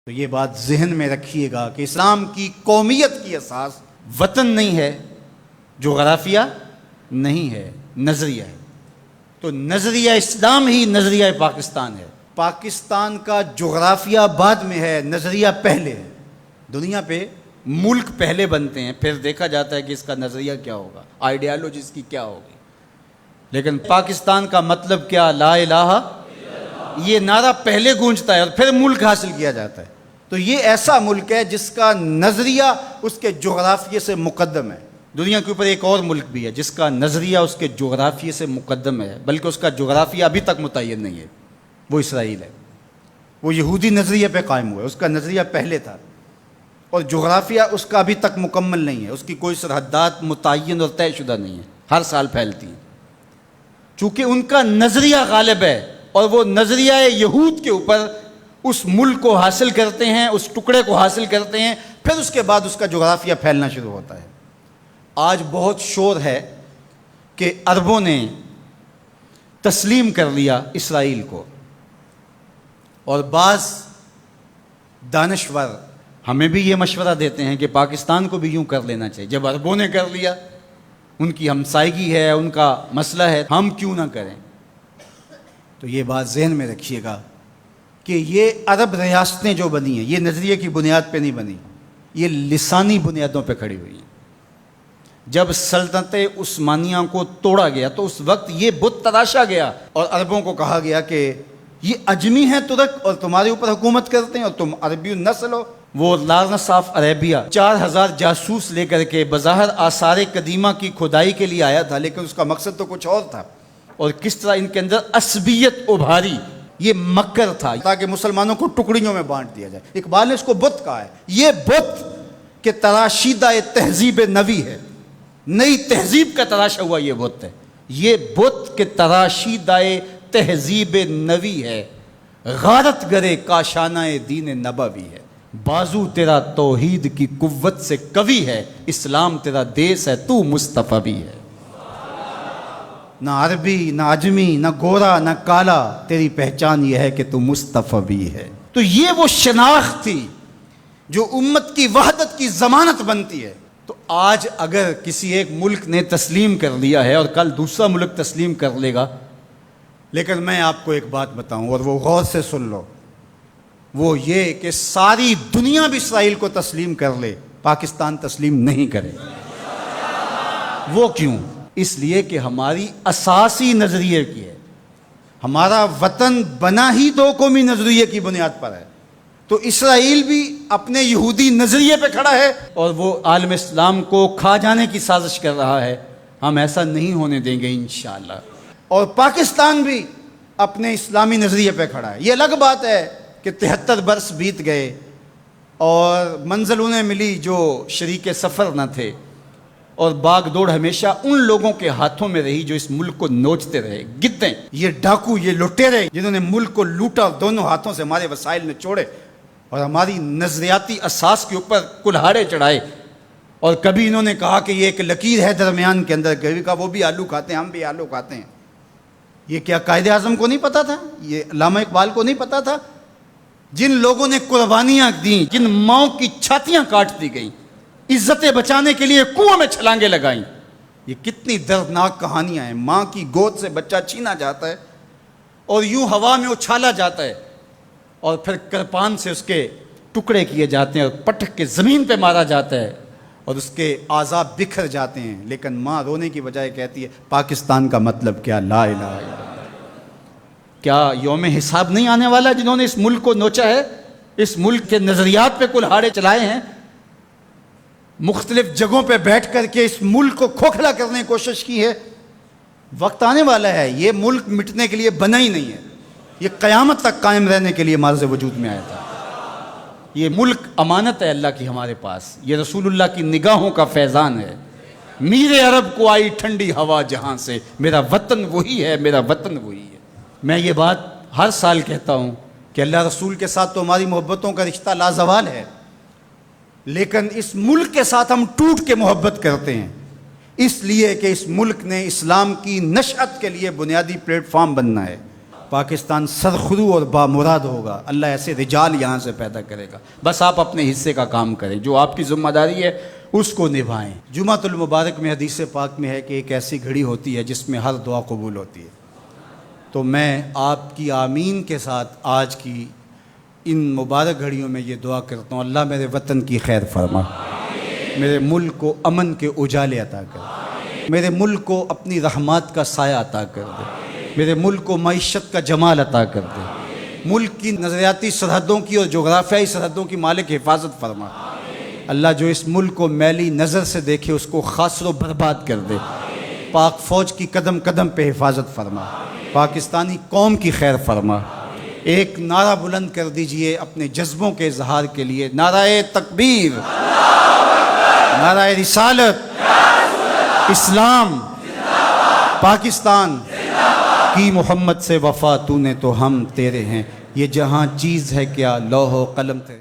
تو یہ بات ذہن میں رکھیے گا کہ اسلام کی قومیت کی اساس وطن نہیں ہے، جغرافیہ نہیں ہے، نظریہ ہے۔ تو نظریہ اسلام ہی نظریہ پاکستان ہے۔ پاکستان کا جغرافیہ بعد میں ہے، نظریہ پہلے ہے۔ دنیا پہ ملک پہلے بنتے ہیں، پھر دیکھا جاتا ہے کہ اس کا نظریہ کیا ہوگا، آئیڈیالوجی اس کی کیا ہوگی۔ لیکن پاکستان کا مطلب کیا؟ لا الہ، یہ نعرہ پہلے گونجتا ہے اور پھر ملک حاصل کیا جاتا ہے۔ تو یہ ایسا ملک ہے جس کا نظریہ اس کے جغرافیے سے مقدم ہے۔ دنیا کے اوپر ایک اور ملک بھی ہے جس کا نظریہ اس کے جغرافیے سے مقدم ہے، بلکہ اس کا جغرافیہ ابھی تک متعین نہیں ہے، وہ اسرائیل ہے۔ وہ یہودی نظریے پہ قائم ہوا ہے، اس کا نظریہ پہلے تھا، اور جغرافیہ اس کا ابھی تک مکمل نہیں ہے، اس کی کوئی سرحدات متعین اور طے شدہ نہیں ہے، ہر سال پھیلتی ہیں۔ چونکہ ان کا نظریہ غالب ہے اور وہ نظریہ یہود کے اوپر اس ملک کو حاصل کرتے ہیں، اس ٹکڑے کو حاصل کرتے ہیں، پھر اس کے بعد اس کا جغرافیہ پھیلنا شروع ہوتا ہے۔ آج بہت شور ہے کہ عربوں نے تسلیم کر لیا اسرائیل کو، اور بعض دانشور ہمیں بھی یہ مشورہ دیتے ہیں کہ پاکستان کو بھی یوں کر لینا چاہیے۔ جب عربوں نے کر لیا، ان کی ہمسائیگی ہے، ان کا مسئلہ ہے، ہم کیوں نہ کریں؟ تو یہ بات ذہن میں رکھیے گا کہ یہ عرب ریاستیں جو بنی ہیں، یہ نظریے کی بنیاد پہ نہیں بنی، یہ لسانی بنیادوں پہ کھڑی ہوئی ہیں۔ جب سلطنت عثمانیہ کو توڑا گیا تو اس وقت یہ بت تراشا گیا اور عربوں کو کہا گیا کہ یہ اجمی ہیں ترک اور تمہارے اوپر حکومت کرتے ہیں اور تم عربی نسل ہو۔ وہ لارنس آف عربیہ 4000 جاسوس لے کر کے بظاہر آثار قدیمہ کی کھدائی کے لیے آیا تھا، لیکن اس کا مقصد تو کچھ اور تھا، اور کس طرح ان کے اندر عصبیت ابھاری، یہ مکر تھا تاکہ مسلمانوں کو ٹکڑیوں میں بانٹ دیا جائے۔ اقبال نے اس کو بت کہا ہے۔ یہ بت کہ تراشیدہ تہذیب نوی ہے، نئی تہذیب کا تراشا ہوا یہ بت ہے۔ یہ بت کہ تراشیدہ تہذیب نوی ہے، غارت گرے کاشانہ دین نبوی ہے۔ بازو تیرا توحید کی قوت سے قوی ہے، اسلام تیرا دیس ہے، تو مصطفی بھی ہے۔ نہ عربی، نہ عجمی، نہ گورا، نہ کالا، تیری پہچان یہ ہے کہ تو مصطفی بھی ہے۔ تو یہ وہ شناخت تھی جو امت کی وحدت کی ضمانت بنتی ہے۔ تو آج اگر کسی ایک ملک نے تسلیم کر لیا ہے اور کل دوسرا ملک تسلیم کر لے گا، لیکن میں آپ کو ایک بات بتاؤں اور وہ غور سے سن لو، وہ یہ کہ ساری دنیا بھی اسرائیل کو تسلیم کر لے، پاکستان تسلیم نہیں کرے۔ وہ کیوں؟ اس لیے کہ ہماری اساسی نظریے کی ہے، ہمارا وطن بنا ہی دو قومی نظریے کی بنیاد پر ہے۔ تو اسرائیل بھی اپنے یہودی نظریے پہ کھڑا ہے اور وہ عالم اسلام کو کھا جانے کی سازش کر رہا ہے۔ ہم ایسا نہیں ہونے دیں گے انشاءاللہ۔ اور پاکستان بھی اپنے اسلامی نظریے پہ کھڑا ہے۔ یہ الگ بات ہے کہ 73 برس بیت گئے اور منزل انہیں ملی جو شریک سفر نہ تھے، اور باغ دوڑ ہمیشہ ان لوگوں کے ہاتھوں میں رہی جو اس ملک کو نوچتے رہے۔ گدیں، یہ ڈاکو، یہ لٹیرے جنہوں نے ملک کو لوٹا، دونوں ہاتھوں سے ہمارے وسائل میں چھوڑے اور ہماری نظریاتی اساس کے اوپر کلہاڑے چڑھائے۔ اور کبھی انہوں نے کہا کہ یہ ایک لکیر ہے درمیان کے اندر، کبھی کہا وہ بھی آلو کھاتے ہیں، ہم بھی آلو کھاتے ہیں۔ یہ کیا قائد اعظم کو نہیں پتا تھا؟ یہ علامہ اقبال کو نہیں پتا تھا؟ جن لوگوں نے قربانیاں دیں، جن ماؤں کی چھاتیاں کاٹ دی گئیں، عزتیں بچانے کے لیے کنویں میں چھلانگیں لگائیں، یہ کتنی دردناک کہانیاں ہیں۔ ماں کی گود سے بچہ چھینا جاتا ہے اور یوں ہوا میں اچھالا جاتا ہے، اور پھر کرپان سے اس کے ٹکڑے کیے جاتے ہیں اور پٹک کے زمین پہ مارا جاتا ہے اور اس کے اعضاء بکھر جاتے ہیں، لیکن ماں رونے کی بجائے کہتی ہے پاکستان کا مطلب کیا؟ لا الہ الا اللہ۔ کیا یوم حساب نہیں آنے والا جنہوں نے اس ملک کو نوچا ہے، اس ملک کے نظریات پہ کلہاڑے چلائے ہیں، مختلف جگہوں پہ بیٹھ کر کے اس ملک کو کھوکھلا کرنے کی کوشش کی ہے؟ وقت آنے والا ہے، یہ ملک مٹنے کے لیے بنا ہی نہیں ہے، یہ قیامت تک قائم رہنے کے لیے معرض وجود میں آیا تھا۔ یہ ملک امانت ہے اللہ کی ہمارے پاس، یہ رسول اللہ کی نگاہوں کا فیضان ہے۔ میرے عرب کو آئی ٹھنڈی ہوا جہاں سے، میرا وطن وہی ہے، میرا وطن وہی ہے۔ میں یہ بات ہر سال کہتا ہوں کہ اللہ رسول کے ساتھ تو ہماری محبتوں کا رشتہ لازوال ہے، لیکن اس ملک کے ساتھ ہم ٹوٹ کے محبت کرتے ہیں، اس لیے کہ اس ملک نے اسلام کی نشأت کے لیے بنیادی پلیٹ فارم بننا ہے۔ پاکستان سرخرو اور بامراد ہوگا، اللہ ایسے رجال یہاں سے پیدا کرے گا۔ بس آپ اپنے حصے کا کام کریں، جو آپ کی ذمہ داری ہے اس کو نبھائیں۔ جمعۃ المبارک میں حدیث پاک میں ہے کہ ایک ایسی گھڑی ہوتی ہے جس میں ہر دعا قبول ہوتی ہے۔ تو میں آپ کی آمین کے ساتھ آج کی ان مبارک گھڑیوں میں یہ دعا کرتا ہوں، اللہ میرے وطن کی خیر فرما، میرے ملک کو امن کے اجالے عطا کر دے، میرے ملک کو اپنی رحمات کا سایہ عطا کر دے، میرے ملک کو معیشت کا جمال عطا کر دے، ملک کی نظریاتی سرحدوں کی اور جغرافیائی سرحدوں کی مالک حفاظت فرما۔ اللہ جو اس ملک کو میلی نظر سے دیکھے اس کو خاصر و برباد کر دے۔ پاک فوج کی قدم قدم پہ حفاظت فرما، پاکستانی قوم کی خیر فرما۔ ایک نعرہ بلند کر دیجئے اپنے جذبوں کے اظہار کے لیے، نعرہ تکبیر، نعرہ رسالت، اسلام، پاکستان کی محمد سے وفا، تو نے تو ہم تیرے ہیں، یہ جہاں چیز ہے کیا لوح و قلم تیرے۔